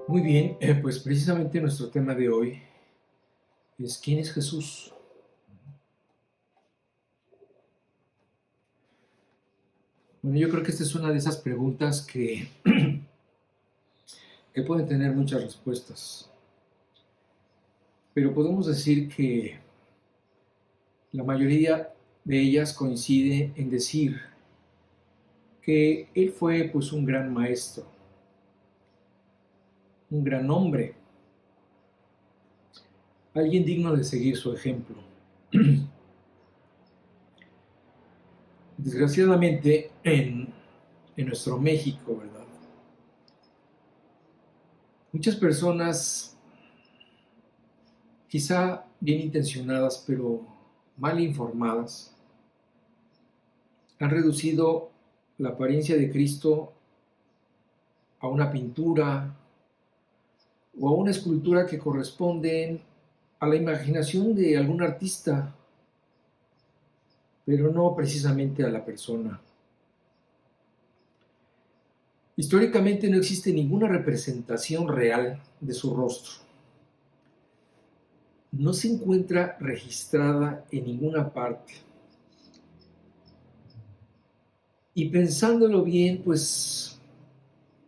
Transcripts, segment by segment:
Muy bien, pues precisamente nuestro tema de hoy es ¿quién es Jesús? Bueno, yo creo que esta es una de esas preguntas que pueden tener muchas respuestas, pero podemos decir que la mayoría de ellas coincide en decir que Él fue pues un gran maestro, un gran hombre, alguien digno de seguir su ejemplo. Desgraciadamente en nuestro México, ¿verdad? Muchas personas quizá bien intencionadas, pero mal informadas, han reducido la apariencia de Cristo a una pintura o a una escultura que corresponden a la imaginación de algún artista, pero no precisamente a la persona. Históricamente no existe ninguna representación real de su rostro. No se encuentra registrada en ninguna parte. Y pensándolo bien, pues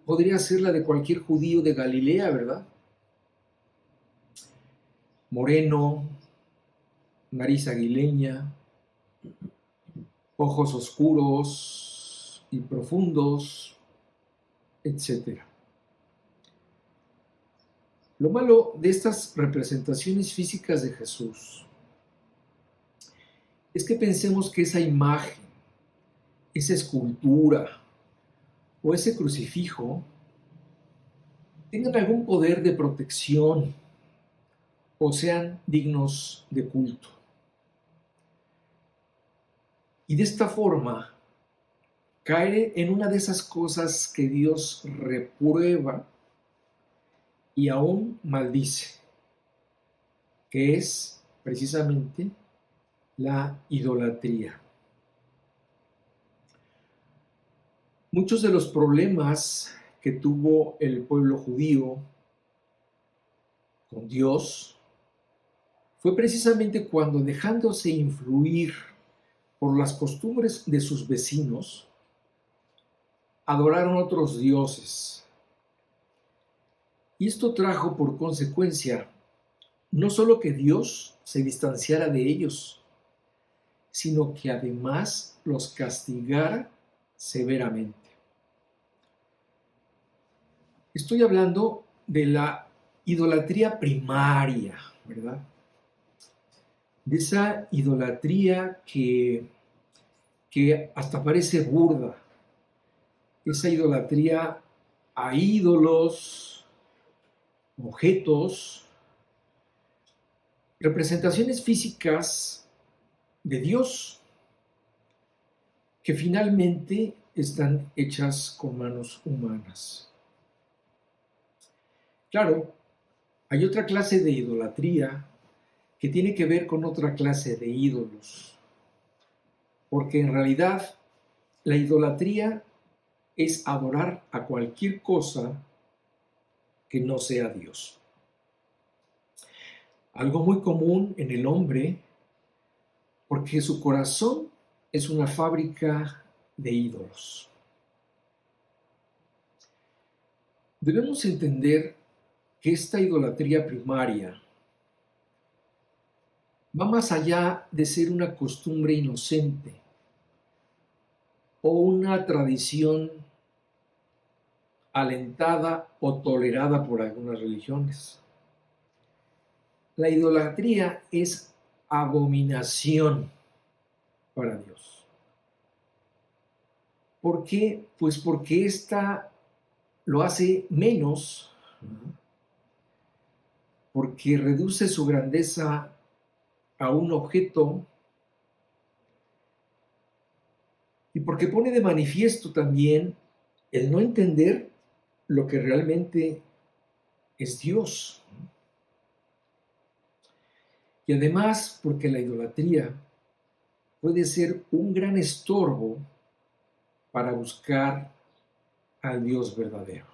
podría ser la de cualquier judío de Galilea, ¿verdad? Moreno, nariz aguileña, ojos oscuros y profundos, etcétera. Lo malo de estas representaciones físicas de Jesús es que pensemos que esa imagen, esa escultura o ese crucifijo tengan algún poder de protección o sean dignos de culto. Y de esta forma, caer en una de esas cosas que Dios reprueba y aún maldice, que es precisamente la idolatría. Muchos de los problemas que tuvo el pueblo judío con Dios fue precisamente cuando, dejándose influir por las costumbres de sus vecinos, adoraron otros dioses. Y esto trajo por consecuencia no solo que Dios se distanciara de ellos, sino que además los castigara severamente. Estoy hablando de la idolatría primaria, ¿verdad? De esa idolatría que hasta parece burda, esa idolatría a ídolos, objetos, representaciones físicas de Dios que finalmente están hechas con manos humanas. Claro, hay otra clase de idolatría que tiene que ver con otra clase de ídolos, porque en realidad la idolatría es adorar a cualquier cosa que no sea Dios. Algo muy común en el hombre, porque su corazón es una fábrica de ídolos. Debemos entender que esta idolatría primaria va más allá de ser una costumbre inocente o una tradición alentada o tolerada por algunas religiones. La idolatría es abominación para Dios. ¿Por qué? Pues porque ésta lo hace menos, porque reduce su grandeza a un objeto y porque pone de manifiesto también el no entender lo que realmente es Dios. Y además porque la idolatría puede ser un gran estorbo para buscar al Dios verdadero.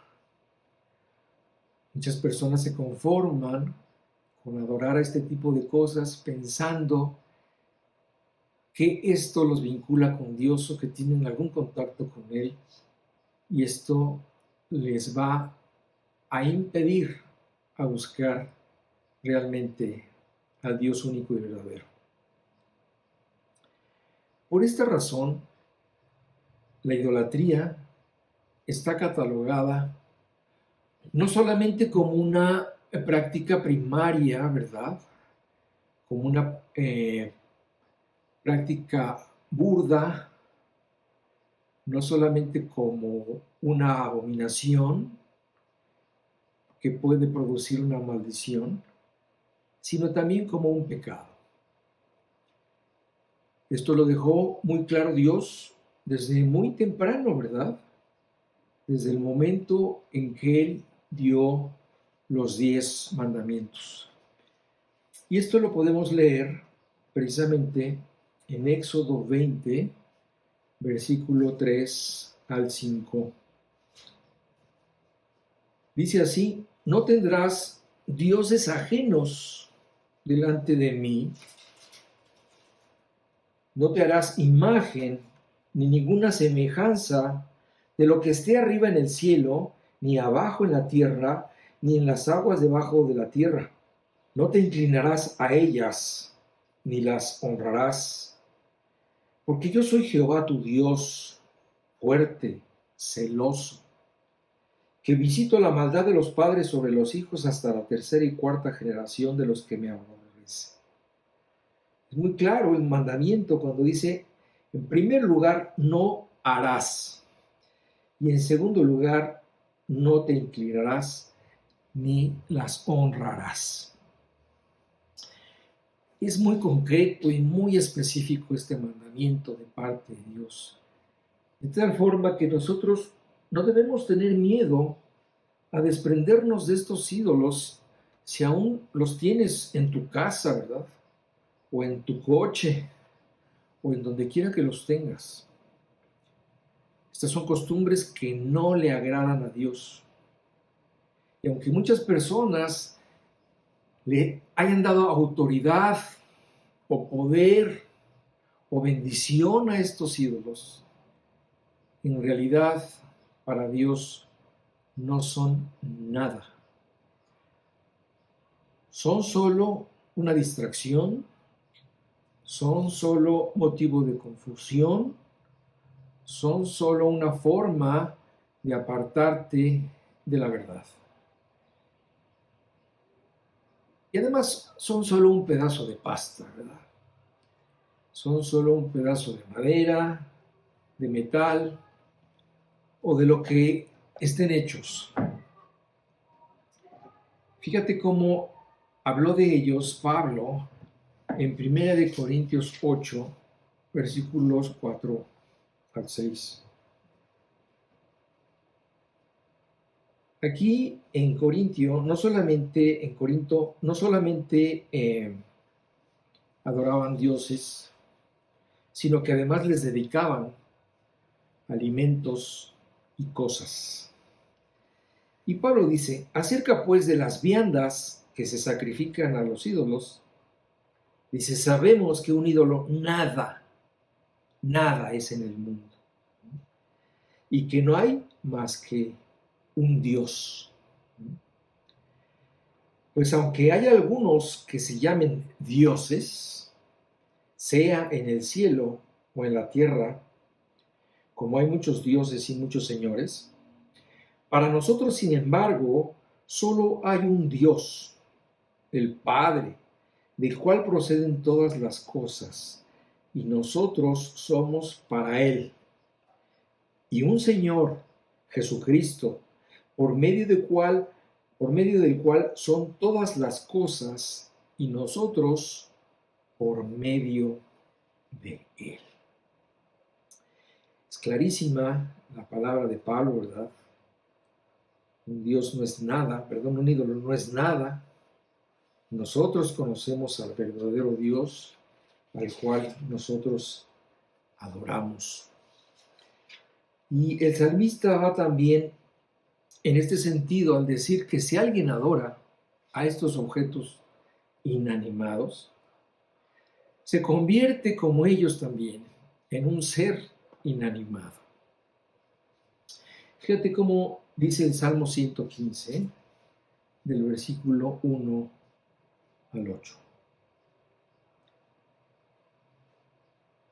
Muchas personas se conforman con adorar a este tipo de cosas pensando que esto los vincula con Dios o que tienen algún contacto con Él, y esto les va a impedir a buscar realmente al Dios único y verdadero. Por esta razón, la idolatría está catalogada no solamente como una práctica primaria, ¿verdad? Como una práctica burda, no solamente como una abominación que puede producir una maldición, sino también como un pecado. Esto lo dejó muy claro Dios desde muy temprano, ¿verdad? Desde el momento en que Él dio los 10 mandamientos. Y esto lo podemos leer precisamente en Éxodo 20, versículo 3 al 5. Dice así: no tendrás dioses ajenos delante de mí, no te harás imagen ni ninguna semejanza de lo que esté arriba en el cielo, ni abajo en la tierra, ni en las aguas debajo de la tierra. No te inclinarás a ellas, ni las honrarás, porque yo soy Jehová tu Dios, fuerte, celoso, que visito la maldad de los padres sobre los hijos hasta la tercera y cuarta generación de los que me aborrecen. Es muy claro el mandamiento cuando dice, en primer lugar, no harás, y en segundo lugar, no te inclinarás ni las honrarás. Es muy concreto y muy específico este mandamiento de parte de Dios, de tal forma que nosotros no debemos tener miedo a desprendernos de estos ídolos si aún los tienes en tu casa, ¿verdad? O en tu coche, o en donde quiera que los tengas. Estas son costumbres que no le agradan a Dios. Y aunque muchas personas le hayan dado autoridad o poder o bendición a estos ídolos, en realidad para Dios no son nada. Son solo una distracción, son solo motivo de confusión, son solo una forma de apartarte de la verdad. Y además son solo un pedazo de pasta, ¿verdad? Son solo un pedazo de madera, de metal o de lo que estén hechos. Fíjate cómo habló de ellos Pablo en 1 Corintios 8, versículos 4 al 6. Aquí en Corinto no solamente adoraban dioses, sino que además les dedicaban alimentos y cosas. Y Pablo dice, acerca pues de las viandas que se sacrifican a los ídolos, dice, sabemos que un ídolo nada es en el mundo, y que no hay más que un Dios. Pues aunque hay algunos que se llamen dioses, sea en el cielo o en la tierra, como hay muchos dioses y muchos señores, para nosotros, sin embargo, solo hay un Dios, el Padre, del cual proceden todas las cosas, y nosotros somos para Él, y un Señor, Jesucristo, por medio del cual son todas las cosas, y nosotros por medio de Él. Es clarísima la palabra de Pablo, ¿verdad? Un Dios no es nada, un ídolo no es nada. Nosotros conocemos al verdadero Dios, al cual nosotros adoramos. Y el salmista va también En este sentido, al decir que si alguien adora a estos objetos inanimados, se convierte como ellos también en un ser inanimado. Fíjate cómo dice el Salmo 115, del versículo 1 al 8.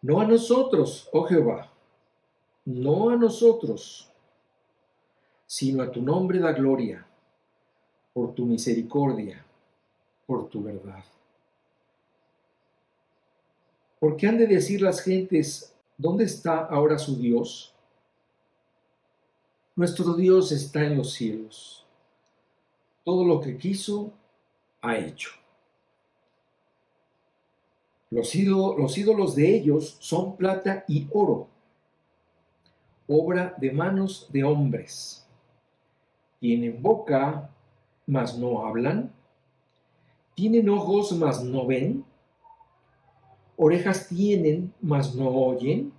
No a nosotros, oh Jehová, no a nosotros, sino a tu nombre da gloria, por tu misericordia, por tu verdad. ¿Por qué han de decir las gentes, ¿dónde está ahora su Dios? Nuestro Dios está en los cielos. Todo lo que quiso, ha hecho. Los ídolos de ellos son plata y oro, obra de manos de hombres. Tienen boca, mas no hablan. Tienen ojos, mas no ven. Orejas tienen, mas no oyen.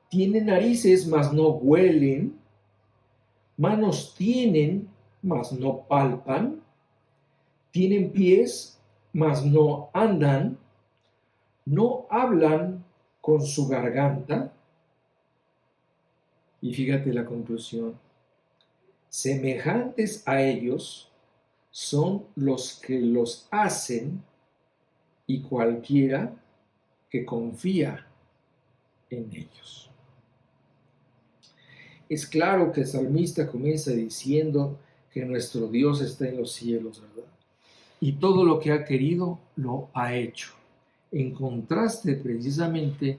Tienen narices, mas no huelen. Manos tienen, mas no palpan. Tienen pies, mas no andan. No hablan con su garganta. Y fíjate la conclusión. Semejantes a ellos son los que los hacen y cualquiera que confía en ellos. Es claro que el salmista comienza diciendo que nuestro Dios está en los cielos, ¿verdad? Y todo lo que ha querido lo ha hecho. En contraste precisamente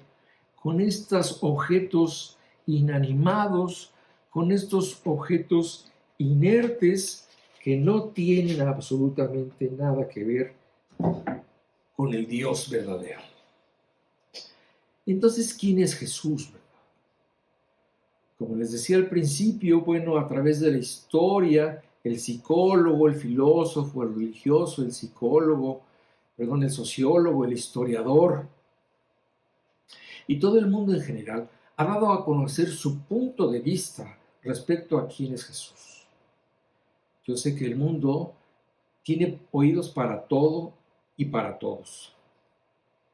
con estos objetos inanimados, con estos objetos inertes que no tienen absolutamente nada que ver con el Dios verdadero. Entonces, ¿quién es Jesús, verdad? Como les decía al principio, bueno, a través de la historia, el psicólogo, el filósofo, el religioso, el sociólogo, el historiador y todo el mundo en general ha dado a conocer su punto de vista respecto a quién es Jesús. Yo sé que el mundo tiene oídos para todo y para todos,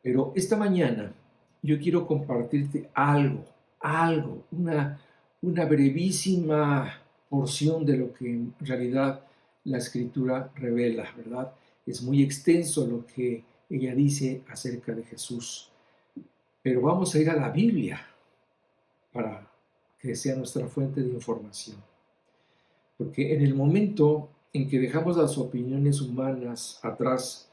pero esta mañana yo quiero compartirte una brevísima porción de lo que en realidad la Escritura revela, ¿verdad? Es muy extenso lo que ella dice acerca de Jesús, pero vamos a ir a la Biblia para que sea nuestra fuente de información. Porque en el momento en que dejamos las opiniones humanas atrás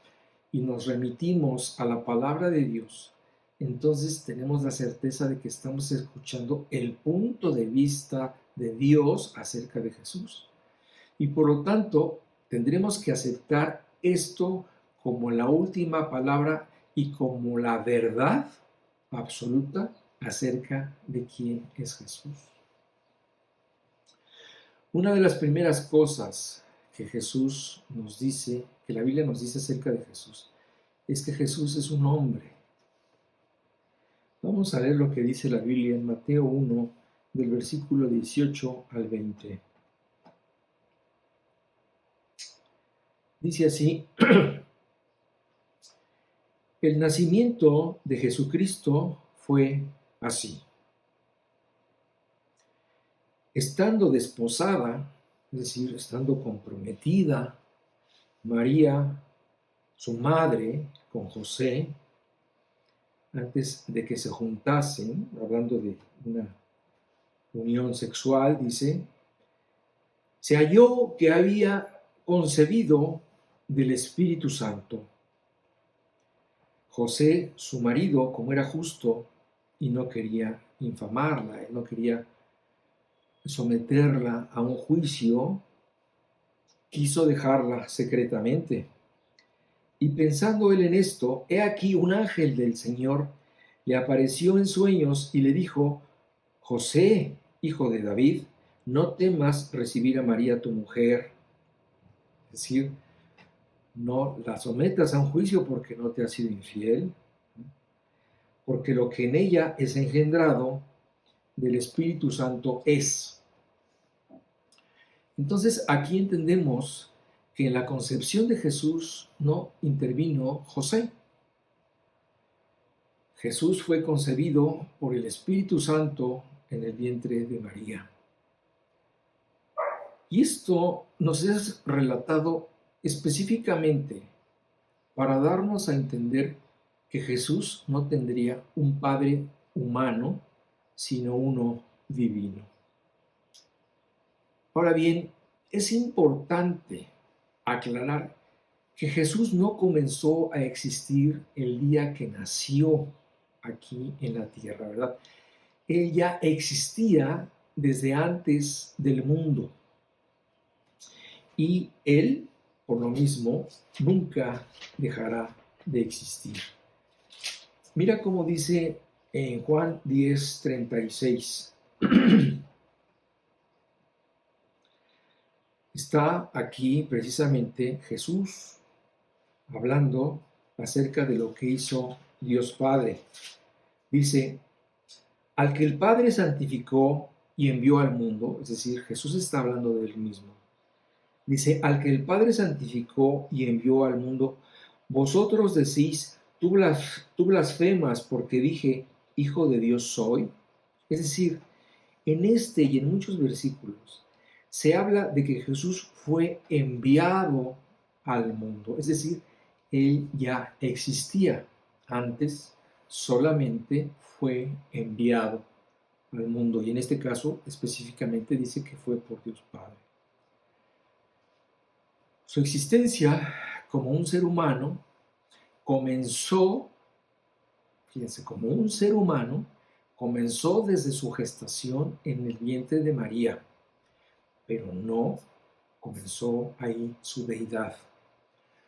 y nos remitimos a la palabra de Dios, entonces tenemos la certeza de que estamos escuchando el punto de vista de Dios acerca de Jesús. Y por lo tanto, tendremos que aceptar esto como la última palabra y como la verdad absoluta acerca de quién es Jesús. Una de las primeras cosas que Jesús nos dice, que la Biblia nos dice acerca de Jesús, es que Jesús es un hombre. Vamos a leer lo que dice la Biblia en Mateo 1, del versículo 18 al 20. Dice así: el nacimiento de Jesucristo fue así. Estando desposada, es decir, estando comprometida, María, su madre, con José, antes de que se juntasen, hablando de una unión sexual, dice, se halló que había concebido del Espíritu Santo. José, su marido, como era justo y no quería infamarla, no quería someterla a un juicio, quiso dejarla secretamente. Y pensando él en esto, he aquí un ángel del Señor le apareció en sueños y le dijo: José, hijo de David, no temas recibir a María tu mujer. Es decir, no la sometas a un juicio porque no te ha sido infiel, porque lo que en ella es engendrado del Espíritu Santo es. Entonces aquí entendemos que en la concepción de Jesús no intervino José. Jesús fue concebido por el Espíritu Santo en el vientre de María. Y esto nos es relatado específicamente para darnos a entender que Jesús no tendría un padre humano, sino uno divino. Ahora bien, es importante aclarar que Jesús no comenzó a existir el día que nació aquí en la tierra, ¿verdad? Él ya existía desde antes del mundo. Y Él, por lo mismo, nunca dejará de existir. Mira cómo dice en Juan 10:36. Está aquí precisamente Jesús hablando acerca de lo que hizo Dios Padre. Dice, al que el Padre santificó y envió al mundo, es decir, Jesús está hablando de él mismo. Dice, al que el Padre santificó y envió al mundo, vosotros decís, tú blasfemas porque dije, Hijo de Dios soy. Es decir, en este y en muchos versículos se habla de que Jesús fue enviado al mundo. Es decir, Él ya existía. Antes solamente fue enviado al mundo. Y en este caso específicamente dice que fue por Dios Padre. Su existencia como un ser humano comenzó, fíjense, como un ser humano, comenzó desde su gestación en el vientre de María, pero no comenzó ahí su deidad.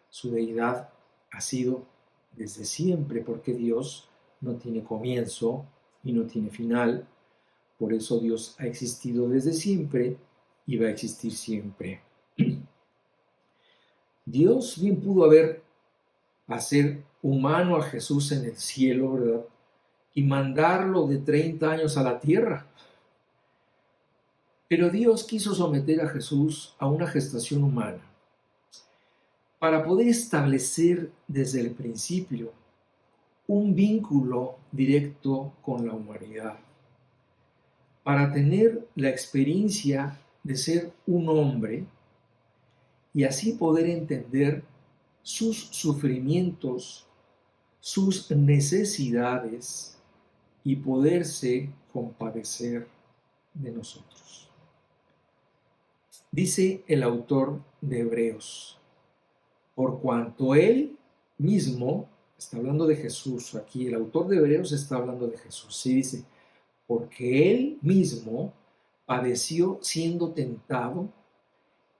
Su deidad ha sido desde siempre, porque Dios no tiene comienzo y no tiene final. Por eso Dios ha existido desde siempre y va a existir siempre. Dios bien pudo hacer humano a Jesús en el cielo, ¿verdad? Y mandarlo de 30 años a la tierra. Pero Dios quiso someter a Jesús a una gestación humana para poder establecer desde el principio un vínculo directo con la humanidad, para tener la experiencia de ser un hombre y así poder entender sus sufrimientos, sus necesidades y poderse compadecer de nosotros. Dice el autor de Hebreos, por cuanto Él mismo, está hablando de Jesús, aquí el autor de Hebreos está hablando de Jesús, sí dice, porque Él mismo padeció siendo tentado,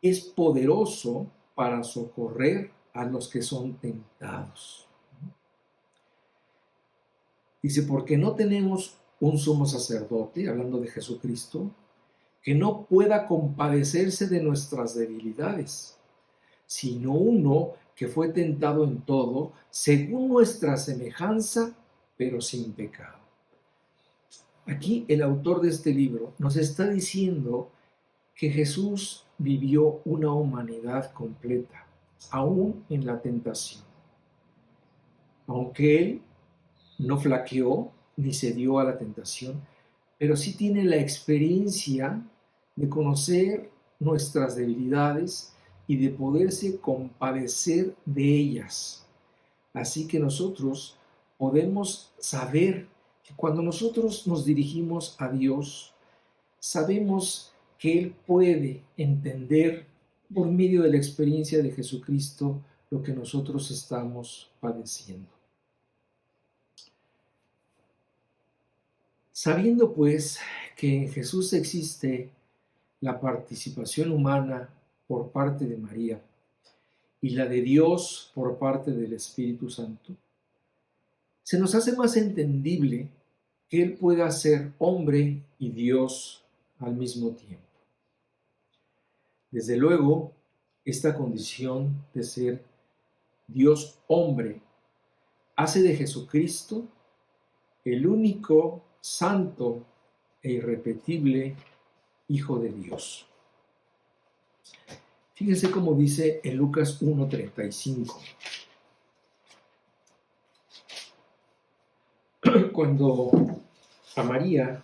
es poderoso para socorrer a los que son tentados. Dice, porque no tenemos un sumo sacerdote, hablando de Jesucristo, que no pueda compadecerse de nuestras debilidades, sino uno que fue tentado en todo, según nuestra semejanza, pero sin pecado. Aquí el autor de este libro nos está diciendo que Jesús vivió una humanidad completa, aún en la tentación. Aunque Él no flaqueó ni cedió a la tentación, pero sí tiene la experiencia de conocer nuestras debilidades y de poderse compadecer de ellas. Así que nosotros podemos saber que cuando nosotros nos dirigimos a Dios, sabemos que Él puede entender por medio de la experiencia de Jesucristo lo que nosotros estamos padeciendo. Sabiendo pues que en Jesús existe la participación humana por parte de María y la de Dios por parte del Espíritu Santo, se nos hace más entendible que Él pueda ser hombre y Dios al mismo tiempo. Desde luego, esta condición de ser Dios hombre hace de Jesucristo el único santo e irrepetible Hijo de Dios. Fíjense cómo dice en Lucas 1:35. Cuando a María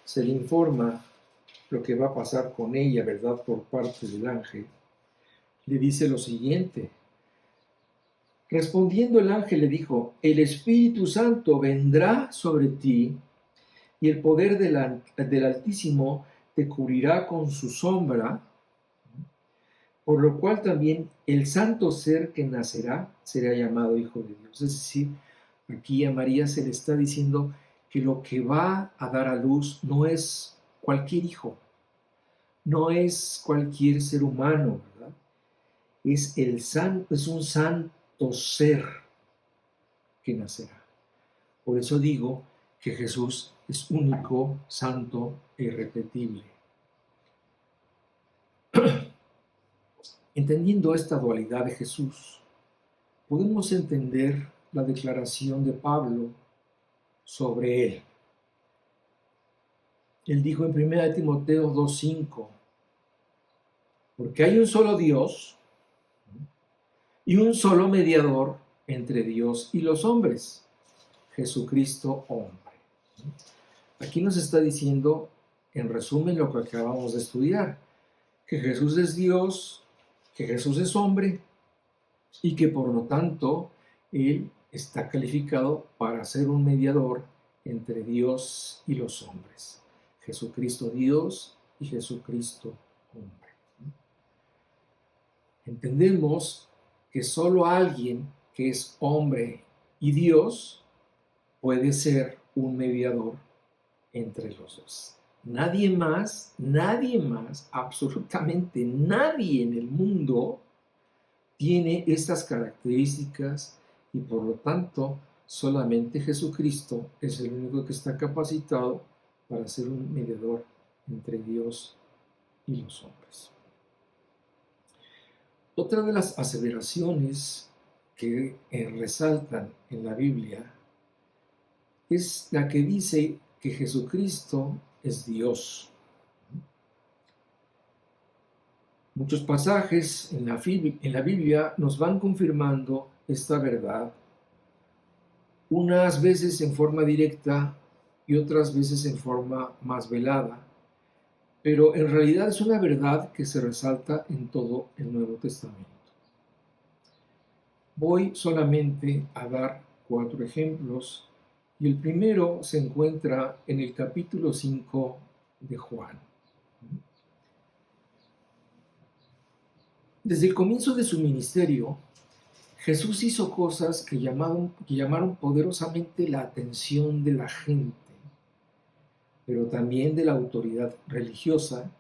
se le informa lo que va a pasar con ella, ¿verdad?, por parte del ángel, le dice lo siguiente. Respondiendo el ángel le dijo, el Espíritu Santo vendrá sobre ti y el poder del Altísimo te cubrirá con su sombra, por lo cual también el santo ser que nacerá será llamado Hijo de Dios. Es decir, aquí a María se le está diciendo que lo que va a dar a luz no es cualquier hijo, no es cualquier ser humano, ¿verdad? Es un santo ser que nacerá. Por eso digo que Jesús es único, santo e irrepetible. Entendiendo esta dualidad de Jesús, podemos entender la declaración de Pablo sobre él. Él dijo en 1 Timoteo 2:5, porque hay un solo Dios y un solo mediador entre Dios y los hombres, Jesucristo hombre. Aquí nos está diciendo, en resumen, lo que acabamos de estudiar, que Jesús es Dios, que Jesús es hombre y que por lo tanto Él está calificado para ser un mediador entre Dios y los hombres. Jesucristo Dios y Jesucristo hombre. Entendemos que solo alguien que es hombre y Dios puede ser un mediador entre los dos. Nadie más, absolutamente nadie en el mundo tiene estas características y por lo tanto solamente Jesucristo es el único que está capacitado para ser un mediador entre Dios y los hombres. Otra de las aseveraciones que resaltan en la Biblia es la que dice que Jesucristo es Dios. Muchos pasajes en la Biblia nos van confirmando esta verdad, unas veces en forma directa y otras veces en forma más velada, pero en realidad es una verdad que se resalta en todo el Nuevo Testamento. Voy solamente a dar 4 ejemplos y el primero se encuentra en el capítulo 5 de Juan. Desde el comienzo de su ministerio, Jesús hizo cosas que llamaron poderosamente la atención de la gente, pero también de la autoridad religiosa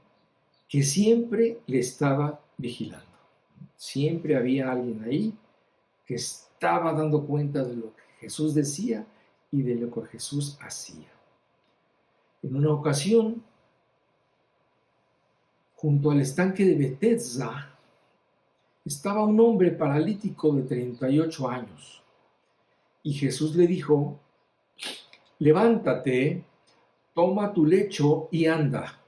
que siempre le estaba vigilando. Siempre había alguien ahí que estaba dando cuenta de lo que Jesús decía y de lo que Jesús hacía. En una ocasión, junto al estanque de Betesda, estaba un hombre paralítico de 38 años. Y Jesús le dijo, levántate, toma tu lecho y anda.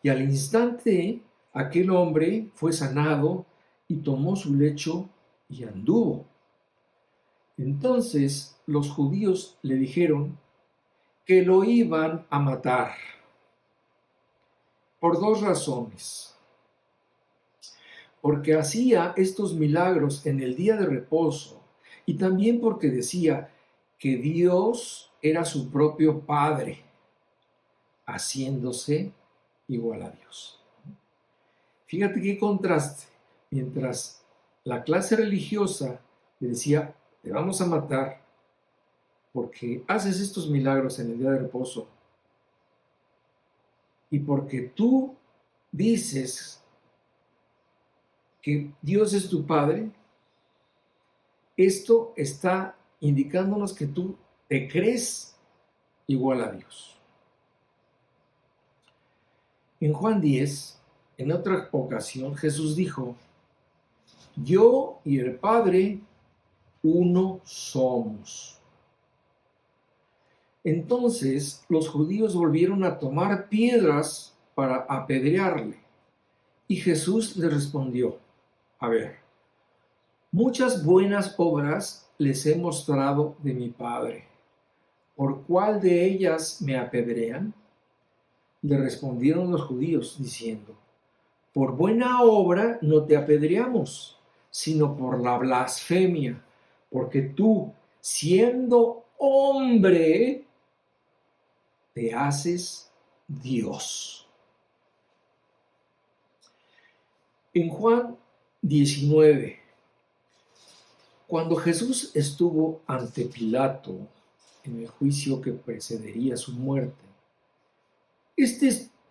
Y al instante aquel hombre fue sanado y tomó su lecho y anduvo. Entonces los judíos le dijeron que lo iban a matar por 2 razones. Porque hacía estos milagros en el día de reposo y también porque decía que Dios era su propio Padre, haciéndose igual a Dios. Fíjate qué contraste. Mientras la clase religiosa le decía, te vamos a matar porque haces estos milagros en el día de reposo y porque tú dices que Dios es tu Padre, esto está indicándonos que tú te crees igual a Dios. En Juan 10, en otra ocasión, Jesús dijo, yo y el Padre uno somos. Entonces los judíos volvieron a tomar piedras para apedrearle. Y Jesús le respondió, a ver, muchas buenas obras les he mostrado de mi Padre. ¿Por cuál de ellas me apedrean? Le respondieron los judíos, diciendo, por buena obra no te apedreamos, sino por la blasfemia, porque tú, siendo hombre, te haces Dios. En Juan 19, cuando Jesús estuvo ante Pilato en el juicio que precedería su muerte,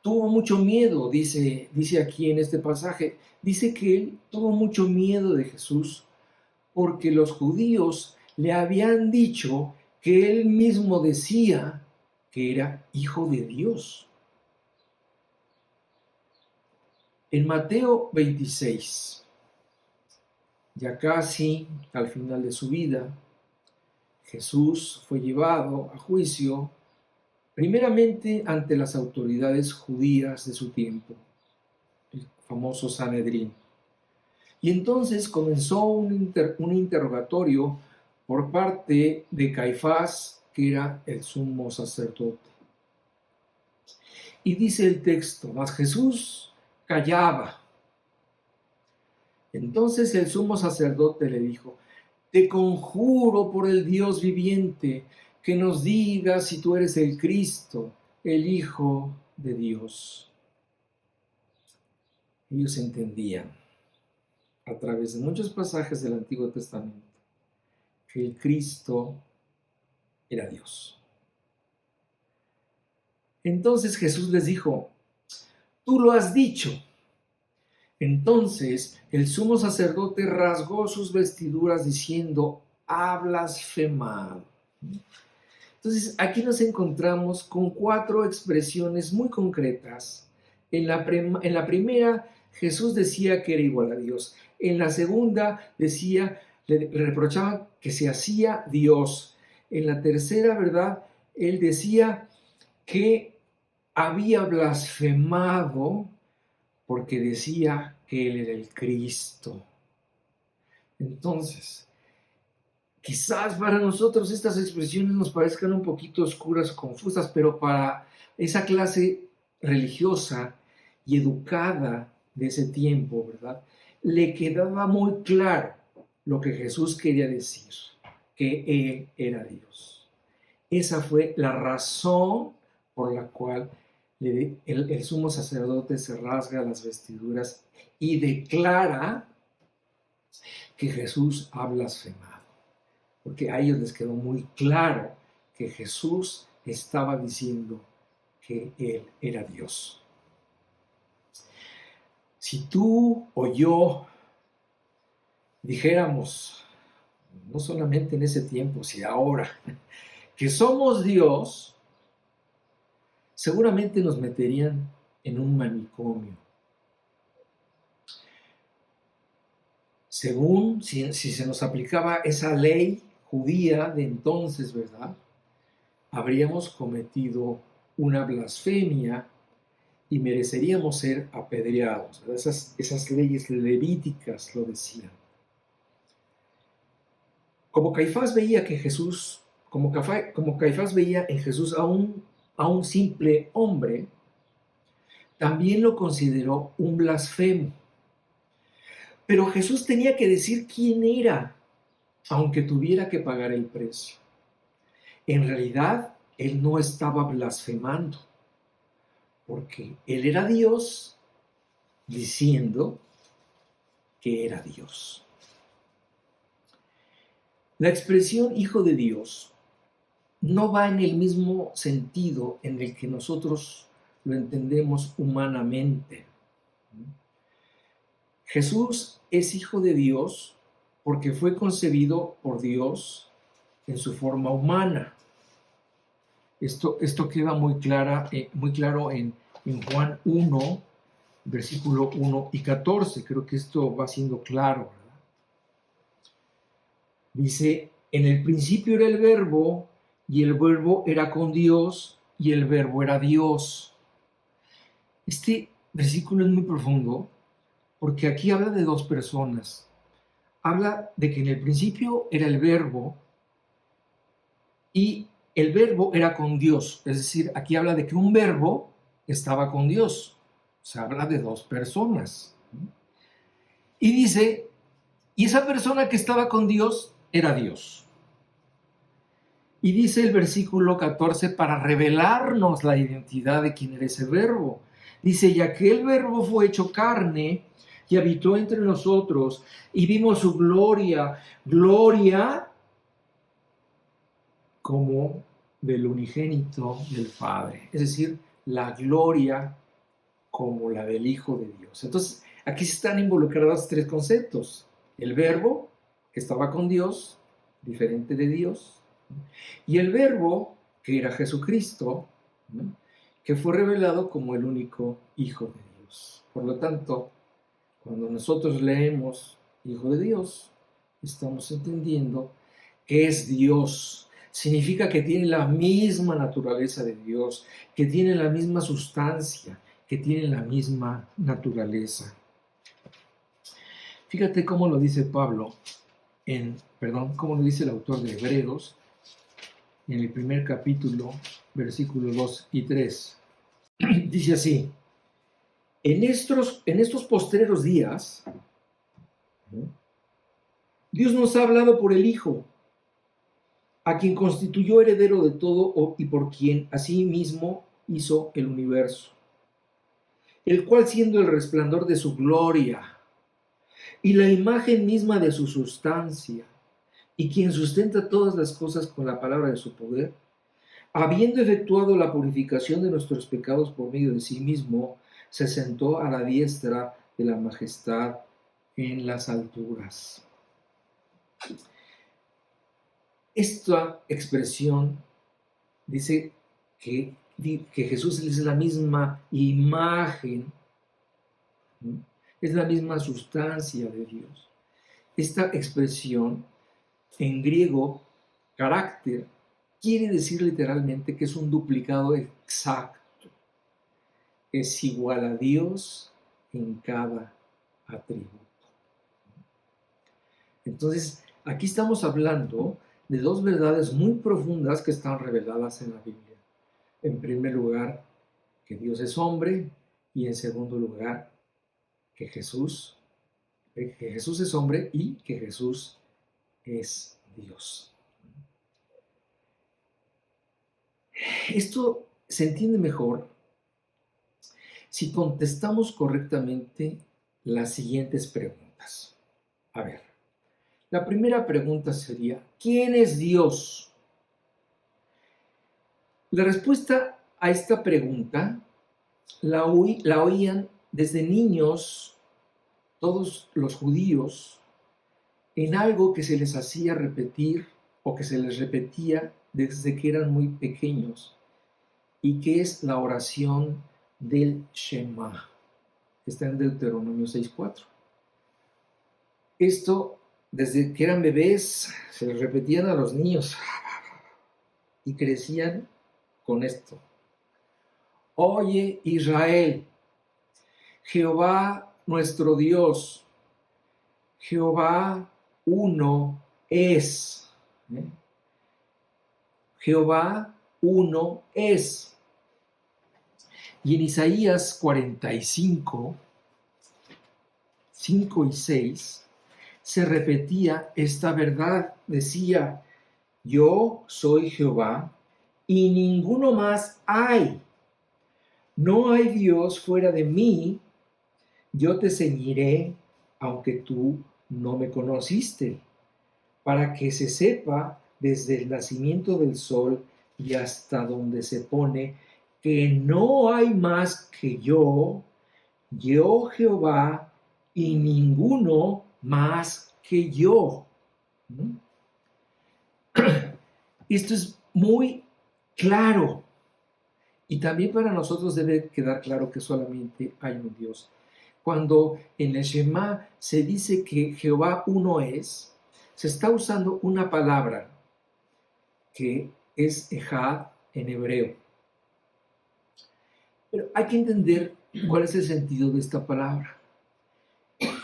tuvo mucho miedo, dice aquí en este pasaje, dice que él tuvo mucho miedo de Jesús porque los judíos le habían dicho que él mismo decía que era hijo de Dios. En Mateo 26, ya casi al final de su vida, Jesús fue llevado a juicio primeramente ante las autoridades judías de su tiempo, el famoso Sanedrín. Y entonces comenzó un interrogatorio por parte de Caifás, que era el sumo sacerdote. Y dice el texto, mas Jesús callaba. Entonces el sumo sacerdote le dijo, te conjuro por el Dios viviente, que nos digas si tú eres el Cristo, el Hijo de Dios. Ellos entendían, a través de muchos pasajes del Antiguo Testamento, que el Cristo era Dios. Entonces Jesús les dijo, tú lo has dicho. Entonces el sumo sacerdote rasgó sus vestiduras diciendo, ha blasfemado. Entonces aquí nos encontramos con 4 expresiones muy concretas. En la primera, Jesús decía que era igual a Dios. En la segunda le reprochaba que se hacía Dios. En la tercera, ¿verdad? Él decía que había blasfemado porque decía que él era el Cristo. Entonces, quizás para nosotros estas expresiones nos parezcan un poquito oscuras o confusas, pero para esa clase religiosa y educada de ese tiempo, ¿verdad? Le quedaba muy claro lo que Jesús quería decir, que Él era Dios. Esa fue la razón por la cual el sumo sacerdote se rasga las vestiduras y declara que Jesús ha blasfemado. Porque a ellos les quedó muy claro que Jesús estaba diciendo que Él era Dios. Si tú o yo dijéramos, no solamente en ese tiempo, sino ahora, que somos Dios, seguramente nos meterían en un manicomio. Según si se nos aplicaba esa ley judía de entonces, ¿verdad? Habríamos cometido una blasfemia y mereceríamos ser apedreados. Esas leyes levíticas lo decían. Como Caifás veía en Jesús a un simple hombre, también lo consideró un blasfemo. Pero Jesús tenía que decir quién era, aunque tuviera que pagar el precio. En realidad, él no estaba blasfemando, porque él era Dios diciendo que era Dios. La expresión Hijo de Dios no va en el mismo sentido en el que nosotros lo entendemos humanamente. Jesús es Hijo de Dios porque fue concebido por Dios en su forma humana. Esto queda muy claro en Juan 1, versículo 1 y 14. Creo que esto va siendo claro, ¿verdad? Dice, en el principio era el Verbo, y el Verbo era con Dios, y el Verbo era Dios. Este versículo es muy profundo porque aquí habla de dos personas. Habla de que en el principio era el Verbo y el Verbo era con Dios. Es decir, aquí habla de que un verbo estaba con Dios. Se habla de dos personas. Y dice, y esa persona que estaba con Dios era Dios. Y dice el versículo 14, para revelarnos la identidad de quién era ese verbo. Dice, y aquel verbo fue hecho carne y habitó entre nosotros y vimos su gloria, gloria como del unigénito del Padre. Es decir, la gloria como la del Hijo de Dios. Entonces, aquí se están involucrados tres conceptos. El verbo, que estaba con Dios, diferente de Dios, y el verbo, que era Jesucristo, ¿no?, que fue revelado como el único Hijo de Dios. Por lo tanto, cuando nosotros leemos Hijo de Dios, estamos entendiendo que es Dios. Significa que tiene la misma naturaleza de Dios, que tiene la misma sustancia, que tiene la misma naturaleza. Fíjate cómo lo dice Pablo, cómo lo dice el autor de Hebreos, en el primer capítulo, versículos 2 y 3. Dice así, en estos postreros días, Dios nos ha hablado por el Hijo, a quien constituyó heredero de todo y por quien asimismo hizo el universo, el cual siendo el resplandor de su gloria y la imagen misma de su sustancia, y quien sustenta todas las cosas con la palabra de su poder, habiendo efectuado la purificación de nuestros pecados por medio de sí mismo, se sentó a la diestra de la majestad en las alturas. Esta expresión dice que Jesús es la misma imagen, ¿no?, es la misma sustancia de Dios. Esta expresión en griego, carácter, quiere decir literalmente que es un duplicado exacto. Es igual a Dios en cada atributo. Entonces, aquí estamos hablando de dos verdades muy profundas que están reveladas en la Biblia. En primer lugar, que Dios es hombre, y en segundo lugar, que Jesús es hombre y que Jesús es Dios. Esto se entiende mejor si contestamos correctamente las siguientes preguntas. A ver, la primera pregunta sería, ¿quién es Dios? La respuesta a esta pregunta la oían desde niños todos los judíos en algo que se les hacía repetir o que se les repetía desde que eran muy pequeños, y que es la oración del Shema, que está en Deuteronomio 6:4. Esto, desde que eran bebés, se les repetían a los niños y crecían con esto. Oye, Israel, Jehová nuestro Dios, Jehová uno es. Jehová uno es. Y en Isaías 45, 5 y 6, se repetía esta verdad. Decía, yo soy Jehová y ninguno más hay. No hay Dios fuera de mí. Yo te ceñiré, aunque tú no me conociste, para que se sepa desde el nacimiento del sol y hasta donde se pone, que no hay más que yo Jehová, y ninguno más que yo. Esto es muy claro. Y también para nosotros debe quedar claro que solamente hay un Dios. Cuando en el Shema se dice que Jehová uno es, se está usando una palabra que es Ejad en hebreo. Pero hay que entender cuál es el sentido de esta palabra.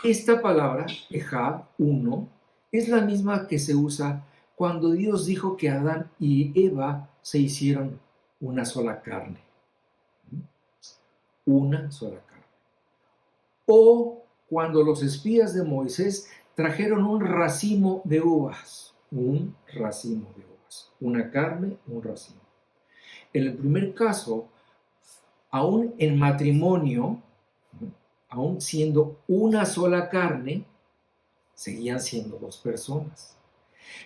Esta palabra, ejad, uno, es la misma que se usa cuando Dios dijo que Adán y Eva se hicieron una sola carne. Una sola carne. O cuando los espías de Moisés trajeron un racimo de uvas. Un racimo de uvas. Una carne, un racimo. En el primer caso, aún en matrimonio, aún siendo una sola carne, seguían siendo dos personas.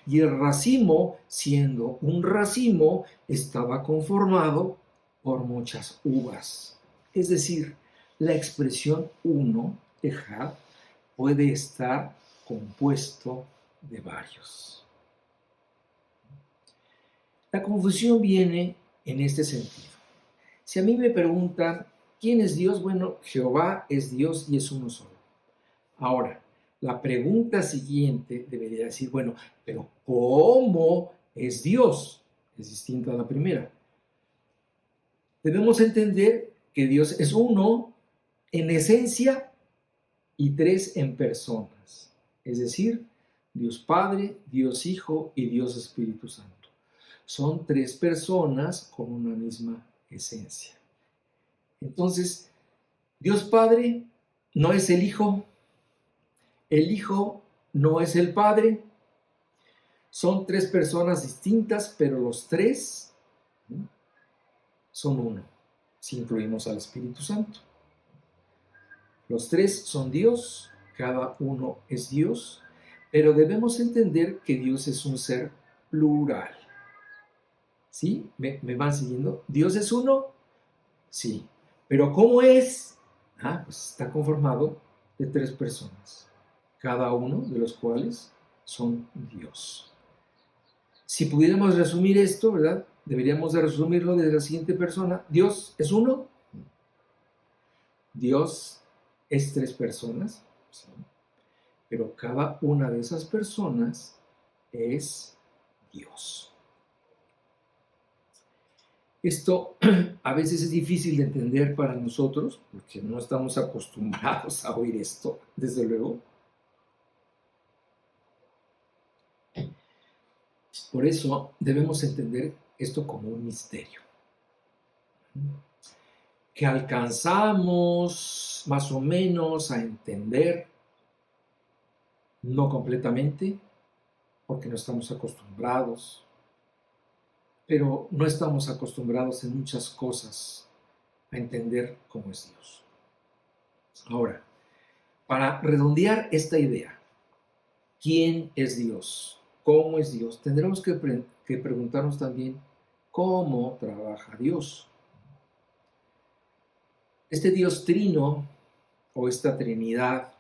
Y el racimo, siendo un racimo, estaba conformado por muchas uvas. Es decir, la expresión uno, ejad, puede estar compuesto de varios. La confusión viene en este sentido. Si a mí me preguntan, ¿quién es Dios? Bueno, Jehová es Dios y es uno solo. Ahora, la pregunta siguiente debería decir, bueno, pero ¿cómo es Dios? Es distinta a la primera. Debemos entender que Dios es uno en esencia y tres en personas. Es decir, Dios Padre, Dios Hijo y Dios Espíritu Santo. Son tres personas con una misma esencia. Entonces, Dios Padre no es el Hijo no es el Padre, son tres personas distintas, pero los tres son uno, si incluimos al Espíritu Santo. Los tres son Dios, cada uno es Dios, pero debemos entender que Dios es un ser plural. ¿Sí? ¿Me van siguiendo? ¿Dios es uno? Sí. ¿Pero cómo es? Pues está conformado de tres personas, cada uno de los cuales son Dios. Si pudiéramos resumir esto, ¿verdad? Deberíamos de resumirlo desde la siguiente persona. Dios es uno. Dios es tres personas. ¿Sí? Pero cada una de esas personas es Dios. Esto a veces es difícil de entender para nosotros, porque no estamos acostumbrados a oír esto, desde luego. Por eso debemos entender esto como un misterio, que alcanzamos más o menos a entender, no completamente, porque no estamos acostumbrados, pero no estamos acostumbrados en muchas cosas a entender cómo es Dios. Ahora, para redondear esta idea, ¿quién es Dios? ¿Cómo es Dios? Tendremos que preguntarnos también cómo trabaja Dios. Este Dios trino, o esta Trinidad,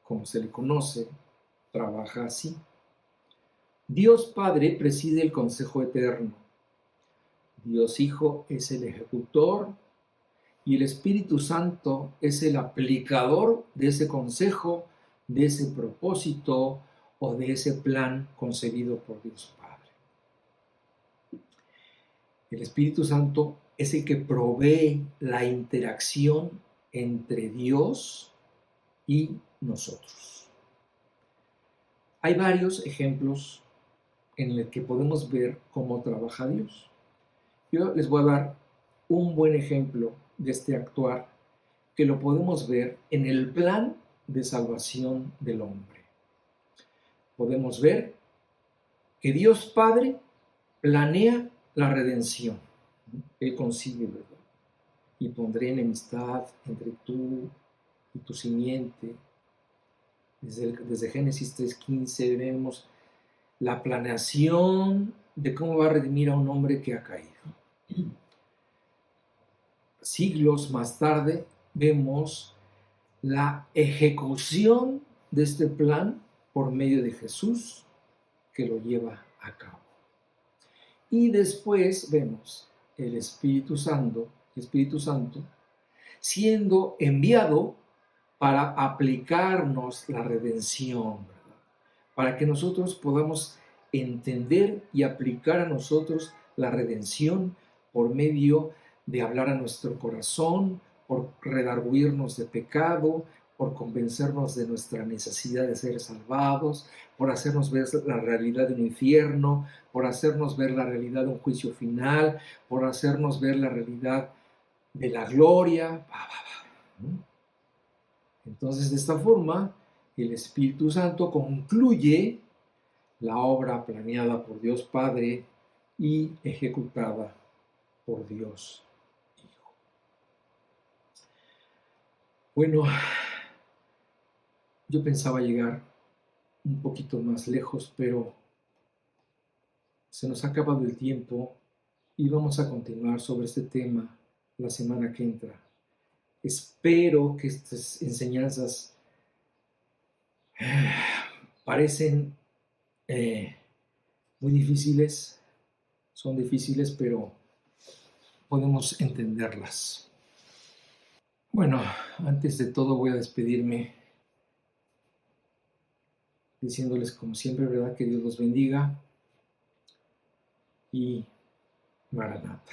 como se le conoce, trabaja así. Dios Padre preside el Consejo Eterno. Dios Hijo es el ejecutor y el Espíritu Santo es el aplicador de ese consejo, de ese propósito o de ese plan concebido por Dios Padre. El Espíritu Santo es el que provee la interacción entre Dios y nosotros. Hay varios ejemplos en los que podemos ver cómo trabaja Dios. Yo les voy a dar un buen ejemplo de este actuar que lo podemos ver en el plan de salvación del hombre. Podemos ver que Dios Padre planea la redención. Él concibe, ¿verdad? Y pondré enemistad entre tú y tu simiente. Desde Génesis 3:15 vemos la planeación de cómo va a redimir a un hombre que ha caído. Siglos más tarde vemos la ejecución de este plan por medio de Jesús que lo lleva a cabo. Y después vemos el Espíritu Santo siendo enviado para aplicarnos la redención, ¿verdad? Para que nosotros podamos entender y aplicar a nosotros la redención por medio de hablar a nuestro corazón, por redarguirnos de pecado, por convencernos de nuestra necesidad de ser salvados, por hacernos ver la realidad de un infierno, por hacernos ver la realidad de un juicio final, por hacernos ver la realidad de la gloria. Entonces, de esta forma, el Espíritu Santo concluye la obra planeada por Dios Padre y ejecutada por Dios Hijo. Bueno, yo pensaba llegar un poquito más lejos, pero se nos ha acabado el tiempo y vamos a continuar sobre este tema la semana que entra. Espero que estas enseñanzas parecen muy difíciles, son difíciles, pero podemos entenderlas. Bueno, antes de todo voy a despedirme diciéndoles como siempre, ¿verdad? Que Dios los bendiga y Maranata.